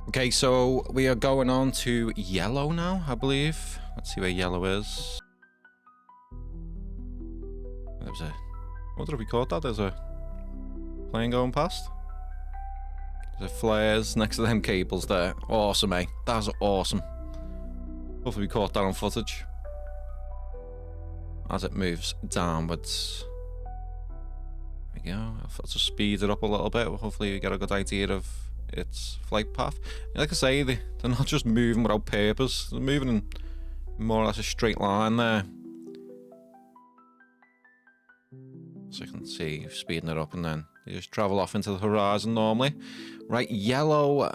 Okay, so we are going on to yellow now, I believe. Let's see where yellow is. There's a... What did we call that? There's a plane going past. There's flares next to them cables there. Awesome, eh? That was awesome. Hopefully we caught that on footage. As it moves downwards. There we go. I'll just speed it up a little bit. Hopefully we get a good idea of its flight path. Like I say, they're not just moving without purpose. They're moving in more or less a straight line there. So you can see, speeding it up, and then you just travel off into the horizon normally. Right, yellow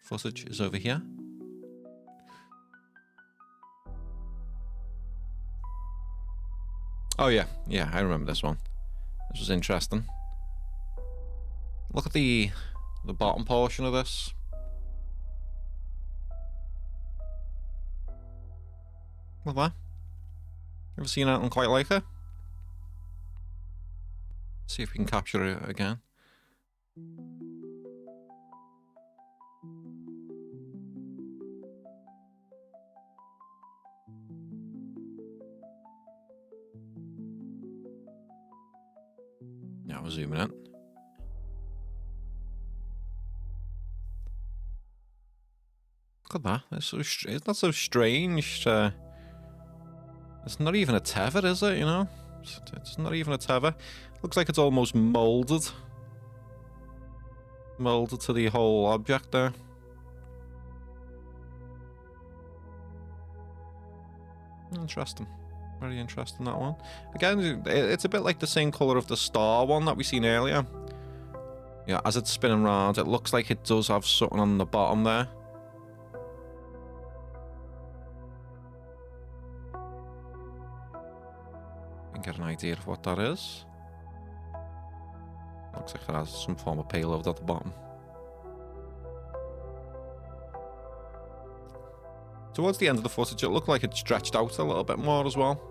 footage is over here. Oh yeah, I remember this one. This was interesting. Look at the bottom portion of this. Look at that. Ever seen anything quite like it? See if we can capture it again. Now we're zooming in. Look at that. It's not so strange. It's not even a tether, is it? You know? It's not even a tether. Looks like it's almost molded. Molded to the whole object there. Interesting. Very interesting, that one. Again, it's a bit like the same colour of the star one that we seen earlier. Yeah, as it's spinning around, it looks like it does have something on the bottom there. You can get an idea of what that is. Looks like it has some form of payload at the bottom. Towards the end of the footage, it looked like it stretched out a little bit more as well.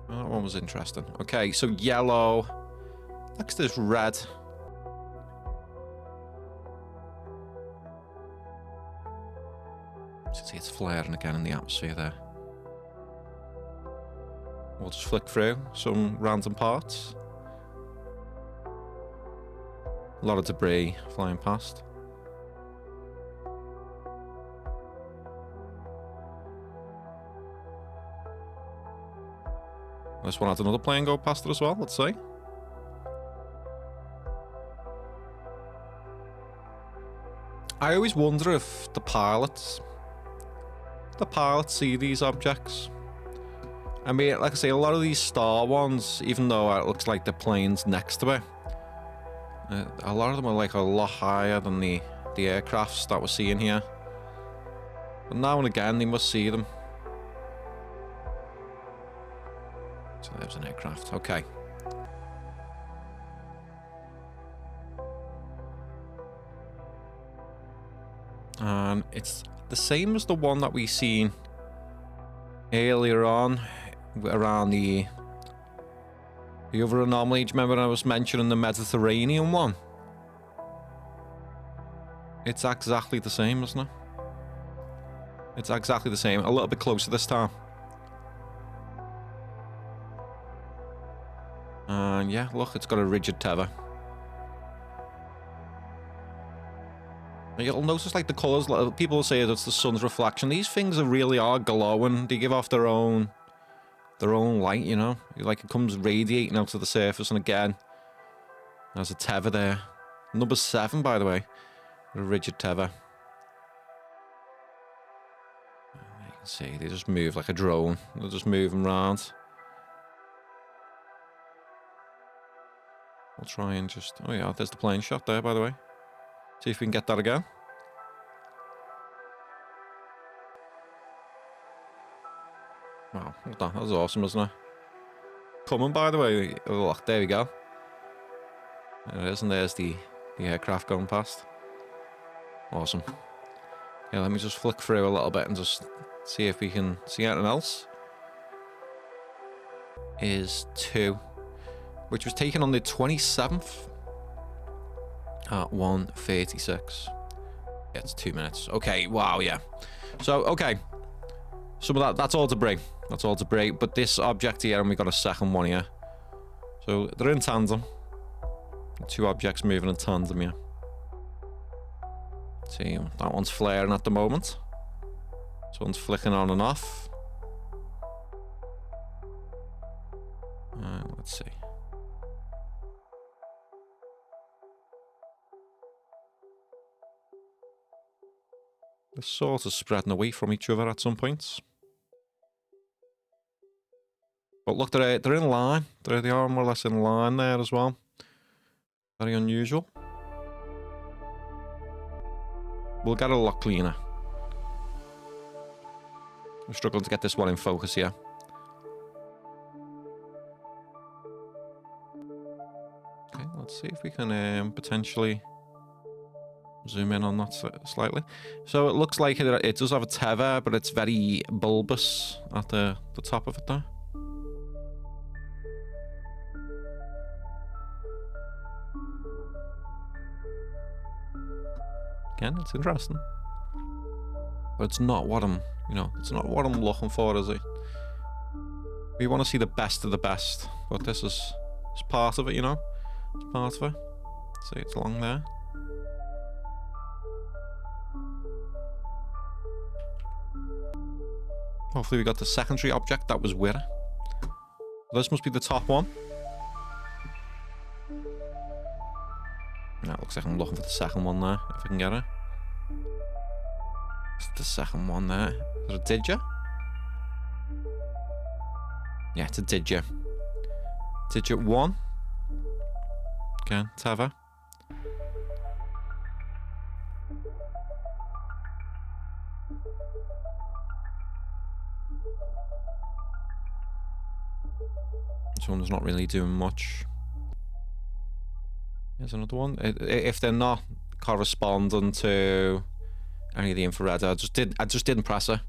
That one was interesting. Okay, so yellow. Next is red. You can see it's flaring again in the atmosphere there. We'll just flick through some random parts. A lot of debris flying past. This one has another plane go past it as well, let's see. I always wonder if the pilots see these objects. I mean, like I say, a lot of these star ones, even though it looks like the plane's next to it, a lot of them are like a lot higher than the aircrafts that we're seeing here. But now and again, they must see them. So there's an aircraft. Okay. And it's the same as the one that we seen earlier on around the other anomaly. Do you remember I was mentioning the Mediterranean one? It's exactly the same, isn't it? It's exactly the same. A little bit closer this time. And yeah, look, it's got a rigid tether. You'll notice like the colours, people will say it's the sun's reflection. These things really are glowing. They give off their own light, you know? Like it comes radiating out to the surface, and again, there's a tether there. Number 7, by the way. A rigid tether. You can see, they just move like a drone. They're just moving around. We'll try and just... Oh yeah, there's the plane shot there, by the way. See if we can get that again. Wow, that was awesome, isn't it? Coming, by the way. Oh, look, there we go. There it is, and there's the aircraft going past. Awesome. Yeah, let me just flick through a little bit and just see if we can see anything else. Is 2, which was taken on the 27th at 1:36. Yeah, it's 2 minutes. Okay, wow, yeah. So, okay. Some of that's all debris. That's all debris. But this object here, and we got a second one here. So, they're in tandem. Two objects moving in tandem here. See, that one's flaring at the moment. This one's flicking on and off. Let's see. They're sort of spreading away from each other at some points. But look, they're in line. They are more or less in line there as well. Very unusual. We'll get it a lot cleaner. I'm struggling to get this one in focus here. Okay, let's see if we can potentially zoom in on that slightly. So it looks like it does have a tether, but it's very bulbous at the top of it there. Again, it's interesting. But it's not what I'm, it's not what I'm looking for, is it? We want to see the best of the best, but this is part of it, It's part of it. See, it's along there. Hopefully we got the secondary object that was with it. This must be the top one. That looks like I'm looking for the second one there, if I can get it. It's the second one there. Is it a digit? Yeah, it's a digit. Digit 1. Okay, tether. This one's not really doing much. Here's another one. If they're not corresponding to any of the infrared, I just didn't press it.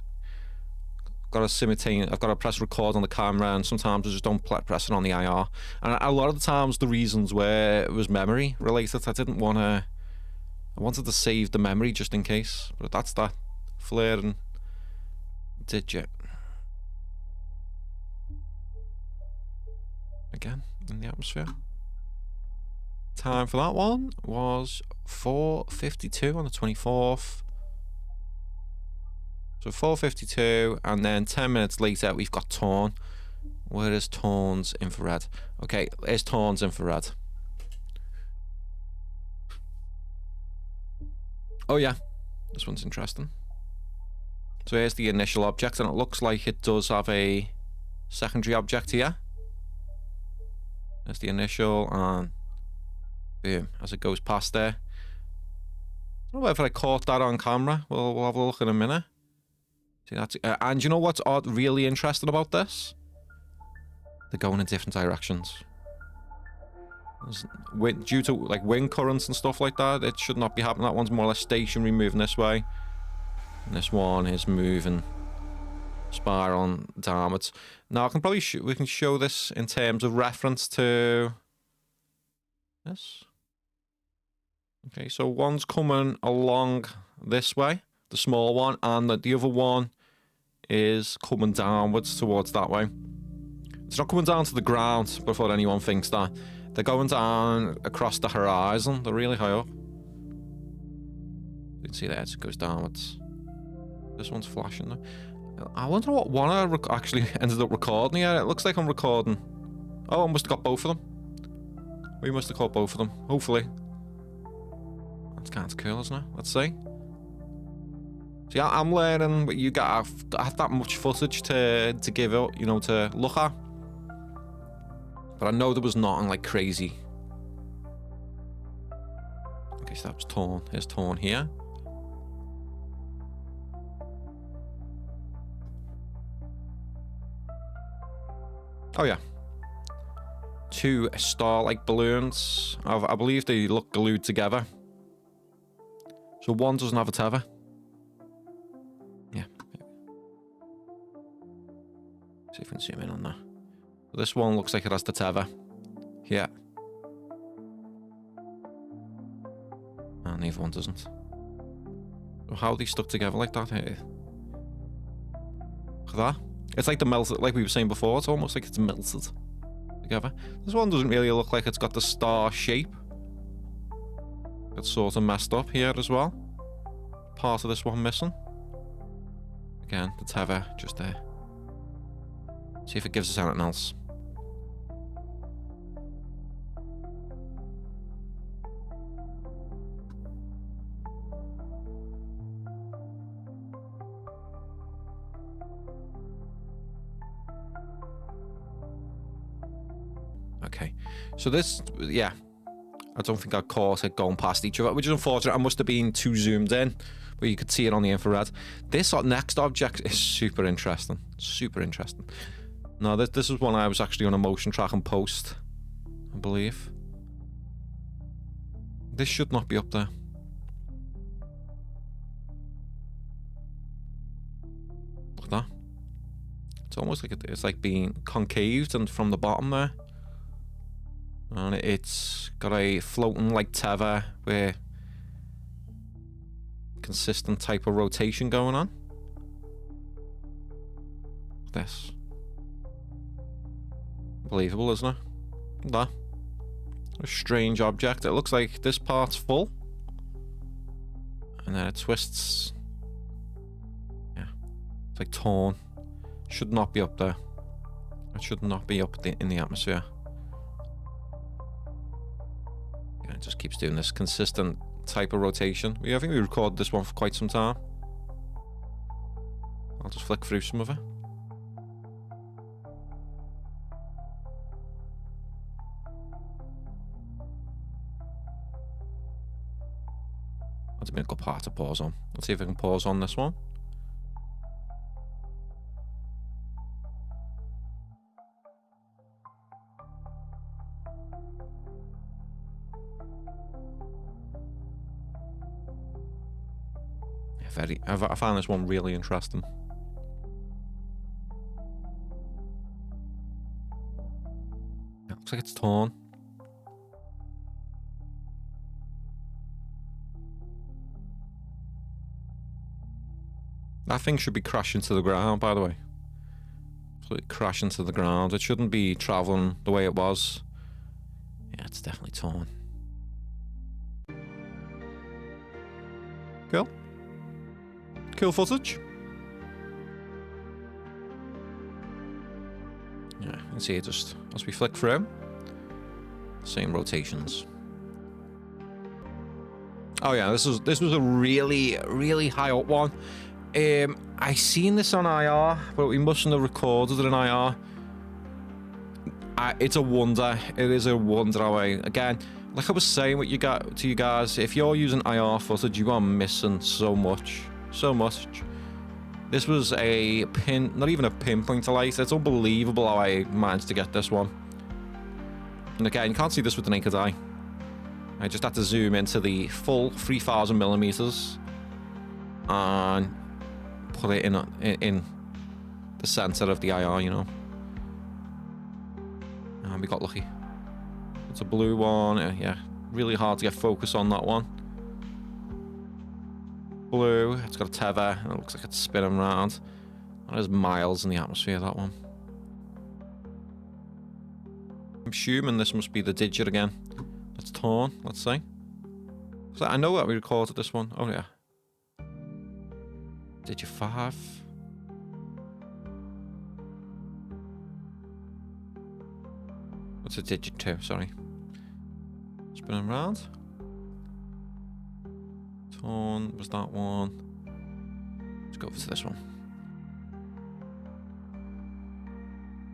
I've got to press record on the camera, and sometimes I just don't press it on the IR. And a lot of the times the reasons were it was memory related. I wanted to save the memory just in case. But that's that flaring digit. Again, in the atmosphere. Time for that one was 4:52 on the 24th. So 4:52, and then 10 minutes later we've got Torn. Where is Torn's infrared? Okay, there's Torn's infrared. Oh yeah, this one's interesting. So here's the initial object, and it looks like it does have a secondary object here. There's the initial, and boom, as it goes past there. I don't know whether I caught that on camera. We'll have a look in a minute. See, that's and you know what's really interesting about this? They're going in different directions. Due to like wind currents and stuff like that, it should not be happening. That one's more or less stationary, moving this way, and this one is moving, spiraling downwards. Now I can probably we can show this in terms of reference to this. Okay, so one's coming along this way, the small one, and the other one is coming downwards towards that way. It's not coming down to the ground before anyone thinks that. They're going down across the horizon. They're really high up. You can see there, it goes downwards. This one's flashing. I wonder what one I actually ended up recording here. It looks like I'm recording. Oh, I must have got both of them. We must have caught both of them, hopefully. That's kind of cool, isn't it? Let's see. See, I'm learning, but you got that much footage to give out, to look at. But I know there was nothing like crazy. Okay, so that was Torn. Here's Torn here. Oh yeah. 2 star-like balloons. I believe they look glued together. So one doesn't have a tether. Yeah. See if we can zoom in on that. This one looks like it has the tether. Yeah. And the other one doesn't. How are they stuck together like that here? Look at that. It's like the melted, like we were saying before, it's almost like it's melted together. This one doesn't really look like it's got the star shape. It's sort of messed up here as well. Part of this one missing. Again, the tether just there. See if it gives us anything else. Okay, so this, yeah, I don't think I caught it going past each other, which is unfortunate. I must have been too zoomed in, but you could see it on the infrared. This next object is super interesting. Super interesting. No, this is one I was actually on a motion track and post, I believe. This should not be up there. Look at that. It's almost like it's like being concaved and from the bottom there. And it's got a floating like tether where consistent type of rotation going on. This. Believable, isn't it? That. A strange object. It looks like this part's full. And then it twists. Yeah. It's like torn. Should not be up there. It should not be up in the atmosphere. It just keeps doing this consistent type of rotation. I think we recorded this one for quite some time. I'll just flick through some of it. That's been a good part to pause on. Let's see if I can pause on this one. I found this one really interesting. It looks like it's torn. That thing should be crashing to the ground, by the way. Absolutely crashing to the ground. It shouldn't be traveling the way it was. Yeah, it's definitely torn. Cool. Cool footage. Yeah, you can see it just as we flick through. Same rotations. Oh yeah, this was a really high up one. I seen this on IR, but we mustn't have recorded it in IR. It's a wonder. It is a wonder how again, like I was saying what you got to you guys, if you're using IR footage, you are missing so much. So much. This was a not even a pinpoint light. It's unbelievable how I managed to get this one. And again, you can't see this with the naked eye. I just had to zoom into the full 3000 millimeters and put it in the center of the IR, you know. And we got lucky. It's a blue one. Yeah, really hard to get focus on that one. Blue, it's got a tether, and it looks like it's spinning around. And there's miles in the atmosphere, that one. I'm assuming this must be the digit again. That's torn, let's see. So I know that we recorded this one. Oh yeah. Digit 5. What's a digit 2? Sorry. Spinning around. Torn was that one. Let's go over to this one.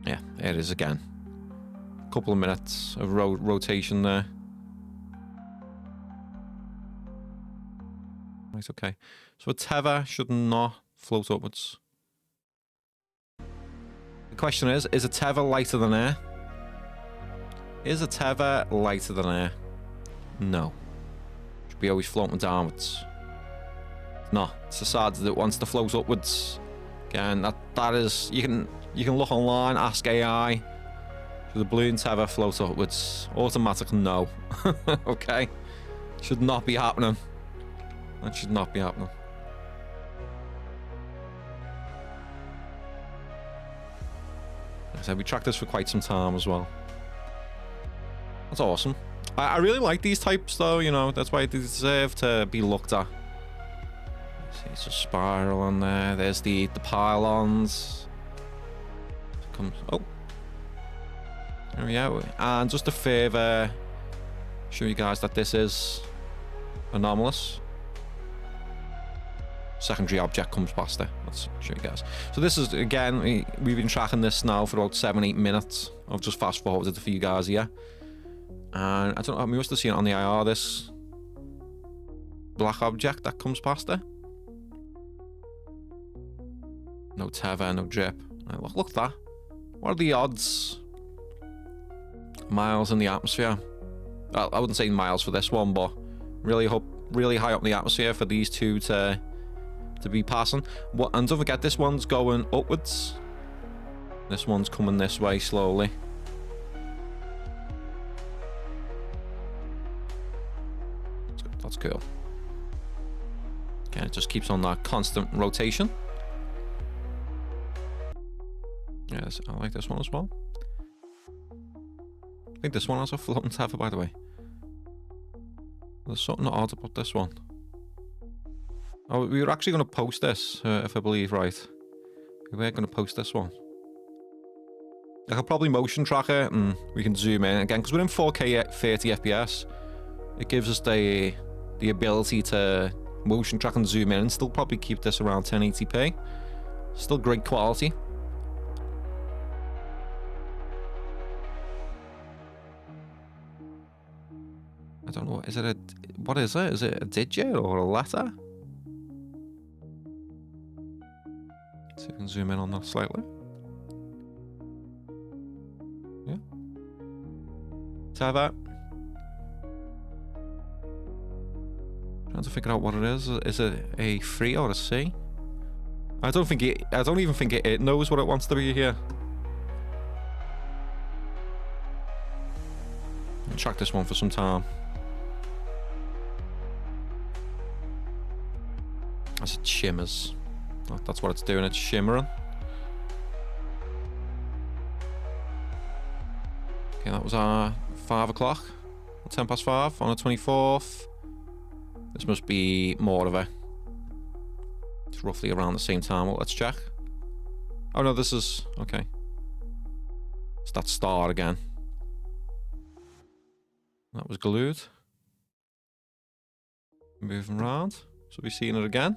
Yeah, there it is again. A couple of minutes of rotation there. Right, okay. So a tether should not float upwards. The question is a tether lighter than air? Is a tether lighter than air? No. Should be always floating downwards. No, it's decided that it wants to float upwards. Again, that is, you can look online, ask AI. Should the balloon tether float upwards? Automatic no. Okay. Should not be happening. That should not be happening. So we tracked this for quite some time as well. That's awesome. I really like these types though, you know, that's why they deserve to be looked at. See, it's a spiral on there. There's the pylons. Comes, oh. There we go. And just to further show you guys that this is anomalous. Secondary object comes past it. Let's show you guys. So this is, again, we've been tracking this now for about 7-8 minutes. I've just fast forwarded for you guys here. And I don't know, we must have seen it on the IR, this black object that comes past it. No tether, no drip. Look at that. What are the odds? Miles in the atmosphere. Well, I wouldn't say miles for this one, but really high up in the atmosphere for these two to be passing. And don't forget, this one's going upwards. This one's coming this way slowly. That's cool. Okay, it just keeps on that constant rotation. Yes, I like this one as well. I think this one has a floating tether, by the way. There's something odd about this one. Oh, we were actually going to post this, if I believe right. We were going to post this one. I could probably motion track it and we can zoom in again, because we're in 4K 30 FPS. It gives us the ability to motion track and zoom in and still probably keep this around 1080p. Still great quality. I don't know, what is it? Is it a digit or a letter? Let's see if we can zoom in on that slightly. Yeah. Tether. Trying to figure out what it is. Is it a 3 or a C? I don't even think it knows what it wants to be here. I'll track this one for some time. As it shimmers. Oh, that's what it's doing, it's shimmering. Okay, that was our 5 o'clock. 10 past 5 on the 24th. This must be more of it. It's roughly around the same time. Well, let's check. Oh no, this is... okay. It's that star again. That was glued. Moving around. So we've seen it again.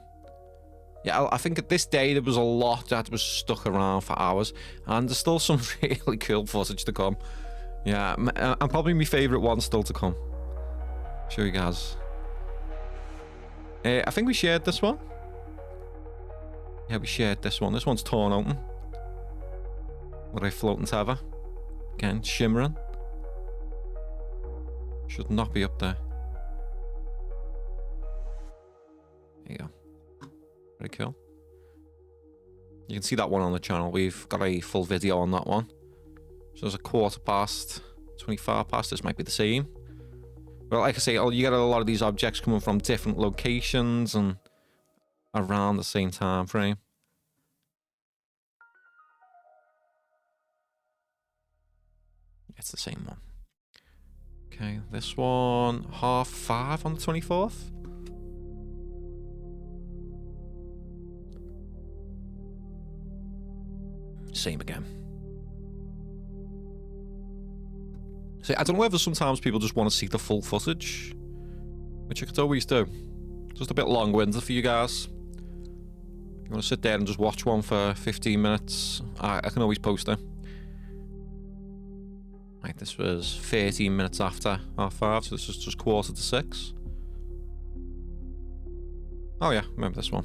Yeah, I think at this day there was a lot that was stuck around for hours, and there's still some really cool footage to come. Yeah, and probably my favourite one still to come. Show you guys. I think we shared this one. Yeah, we shared this one. This one's torn open. What a floating tether. Again, shimmering. Should not be up there. There you go. Very cool. You can see that one on the channel. We've got a full video on that one. So there's a 25 past. This might be the same. But like I say, you get a lot of these objects coming from different locations and around the same time frame. It's the same one. Okay, this one, 5:30 on the 24th. Same again. See, I don't know whether sometimes people just want to see the full footage, which I could always do. Just a bit long-winded for you guys. You want to sit there and just watch one for 15 minutes, I can always post it. Right, this was 13 minutes after 5:30, so this is just 5:45. Oh yeah, remember this one.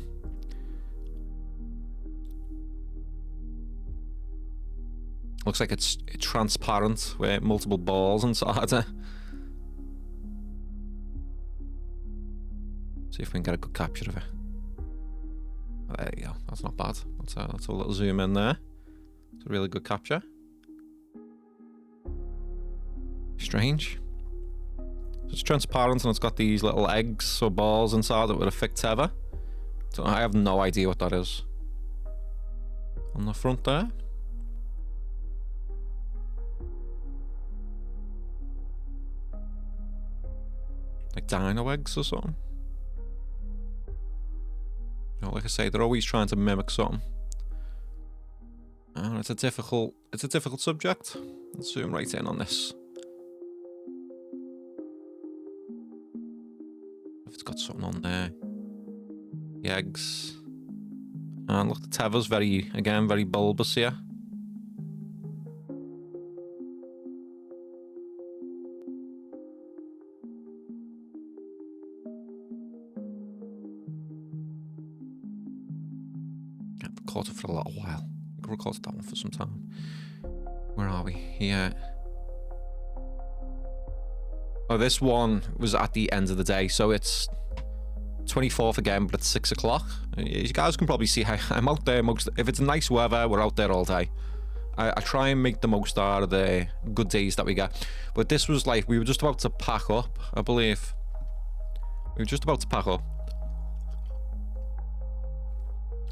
Looks like it's transparent with multiple balls inside it. See if we can get a good capture of it. Oh, there you go. That's not bad. That's a little zoom in there. It's a really good capture. Strange. So it's transparent and it's got these little eggs or balls inside it with a thick tether. So I have no idea what that is. On the front there. like dino eggs or something. You know, like I say, they're always trying to mimic something. And it's a difficult subject. Let's zoom right in on this. If it's got something on there. The eggs. And look, the tether's very bulbous here. I've recorded for a little while. I recorded that one for some time. Where are we? Here. Oh, this one was at the end of the day, so it's 24th again, but it's 6 o'clock. You guys can probably see how I'm out there if it's nice weather, we're out there all day. I try and make the most out of the good days that we get. But this was like, we were just about to pack up, I believe. We were just about to pack up.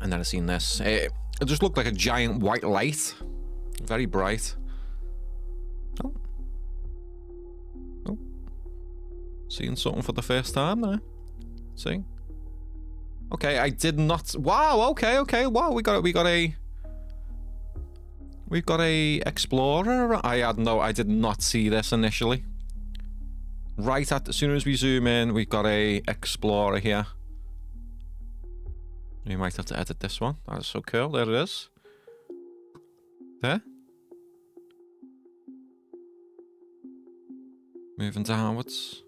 And then I seen this. It just looked like a giant white light. Very bright. Oh. Oh. Seeing something for the first time there. See? Okay, I did not... Wow, okay. Wow, we got a... We've got a explorer. I did not see this initially. Right at... As soon as we zoom in, we've got a explorer here. We might have to edit this one. That is so cool. There it is. There. Moving downwards.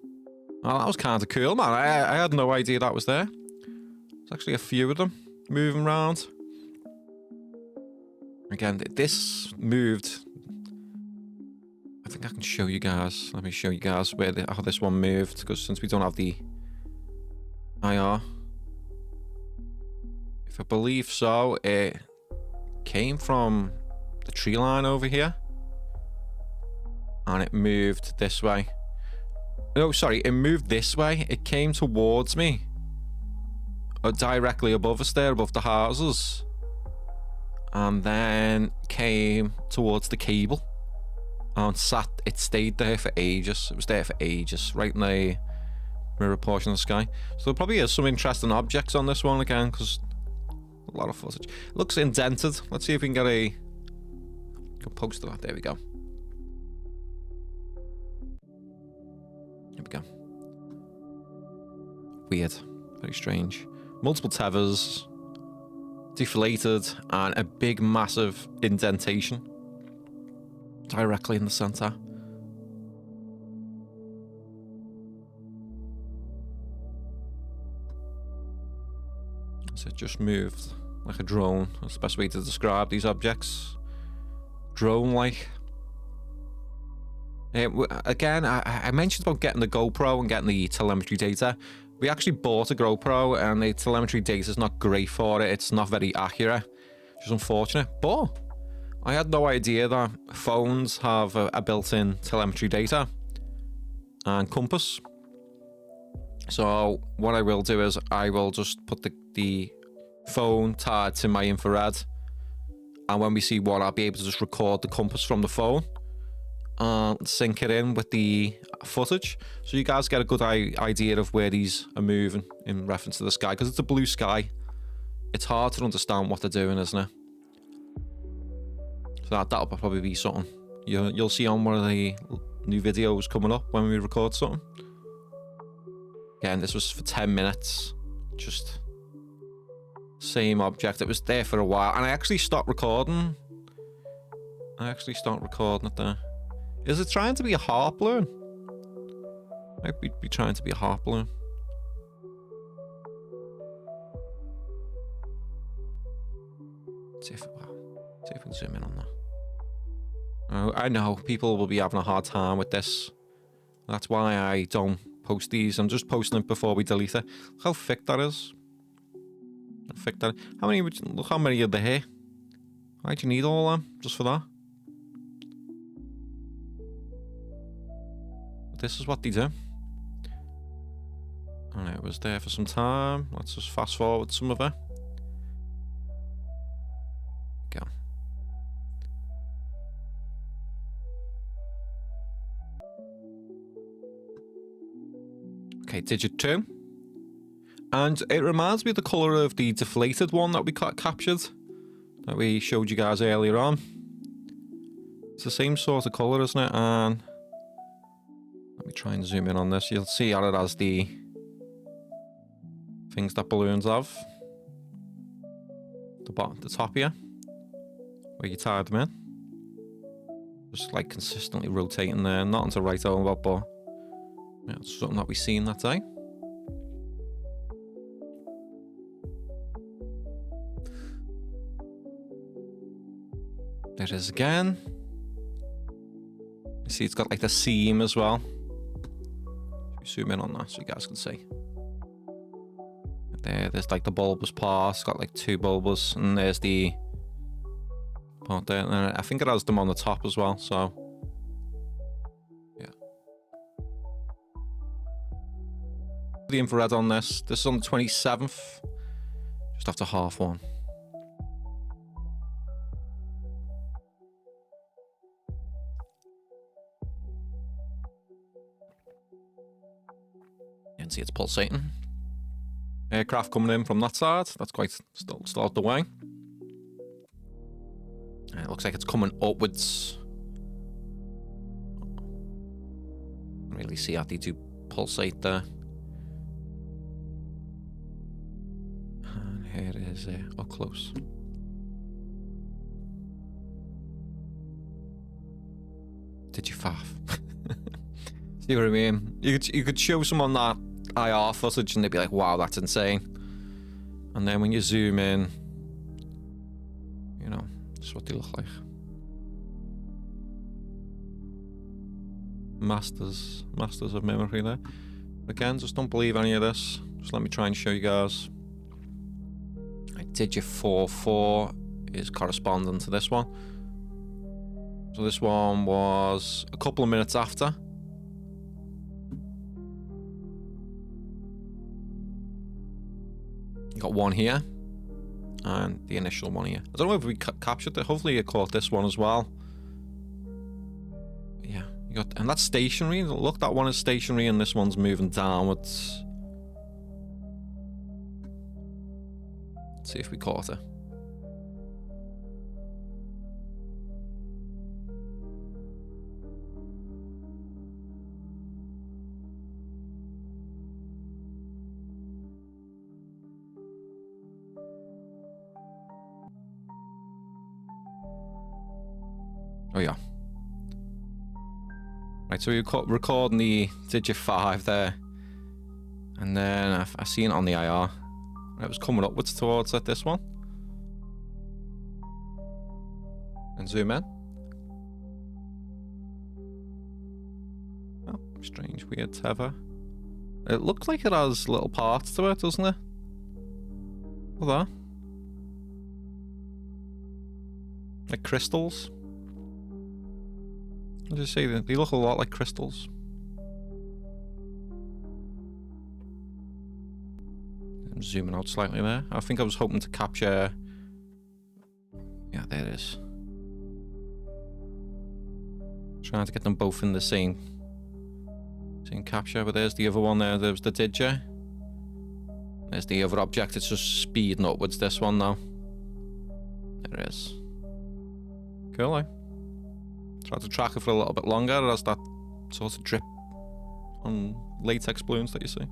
Oh, that was kind of cool, man. I had no idea that was there. There's actually a few of them moving around. Again, this moved. I think I can show you guys. Let me show you guys how this one moved, because since we don't have the IR. If I believe so, it came from the tree line over here. And it moved this way. No, sorry, it moved this way. It came towards me. Directly above us there, above the houses. And then came towards the cable. And it stayed there for ages. It was there for ages, right in the mirror portion of the sky. So there probably is some interesting objects on this one again, because a lot of footage. It looks indented. Let's see if we can get a poster. There we go. Here we go. Weird. Very strange. Multiple tethers. Deflated. And a big, massive indentation. Directly in the center. So it just moved like a drone. That's the best way to describe these objects. Drone-like. Again, I mentioned about getting the GoPro and getting the telemetry data. We actually bought a GoPro and the telemetry data is not great for it. It's not very accurate, which is unfortunate. But I had no idea that phones have a built-in telemetry data and compass. So what I will do is I will just put the phone tied to my infrared, and when we see one, I'll be able to just record the compass from the phone and sync it in with the footage, so you guys get a good idea of where these are moving in reference to the sky, because it's a blue sky. It's hard to understand what they're doing, isn't it? So that'll probably be something you'll see on one of the new videos coming up when we record something. Again, this was for 10 minutes. Just same object. It was there for a while, and I actually stopped recording. It there. Is it trying to be a harp balloon? Might be trying to be a harp balloon. See if we can zoom in on that. Oh, I know people will be having a hard time with this. That's why I don't post these. I'm just posting it before we delete it. Look how thick that is. How thick that is. Look how many are there. Why'd you need all of them? Just for that? This is what they do. And it was there for some time. Let's just fast forward some of it. Go. Okay, digit 2. And it reminds me of the colour of the deflated one that we captured, that we showed you guys earlier on. It's the same sort of colour, isn't it? And let me try and zoom in on this. You'll see how it has the things that balloons have. The top here, where you tied them in. Just like consistently rotating there. Nothing to write home about, but yeah, it's something that we seen that day. There it is again. You see it's got like the seam as well. Zoom in on that so you guys can see. There's like the bulbous part. It's got like 2 bulbous, and there's the part there. And I think it has them on the top as well, so yeah. The infrared on this. This is on the 27th, just after 1:30. You can see it's pulsating. Aircraft coming in from that side. That's quite still out the way. And it looks like it's coming upwards. Can't really see how they do pulsate there. And here it is up close. Did you faff? See what I mean? You could show someone that IR footage and they'd be like, wow, that's insane. And then when you zoom in, you know, that's what they look like. Masters of memory there. Again, just don't believe any of this. Just let me try and show you guys. Digit 4 is corresponding to this one. So this one was a couple of minutes after. You got one here, and the initial one here. I don't know if we captured it. Hopefully you caught this one as well. Yeah, you got, and that's stationary. Look, that one is stationary, and this one's moving downwards. Let's see if we caught it. Oh yeah. Right, so we're recording the digit 5 there. And then I seen it on the IR. It was coming upwards towards this one. And zoom in. Oh, strange, weird tether. It looks like it has little parts to it, doesn't it? Look at that. Like crystals. I'll just say that they look a lot like crystals. I'm zooming out slightly there. I think I was hoping to capture... Yeah, there it is. Trying to get them both in the same capture, but there's the other one there. There's the digit. There's the other object. It's just speeding upwards, this one now. There it is. Cool, eh? Try to track it for a little bit longer. It has that sort of drip on latex balloons that you see.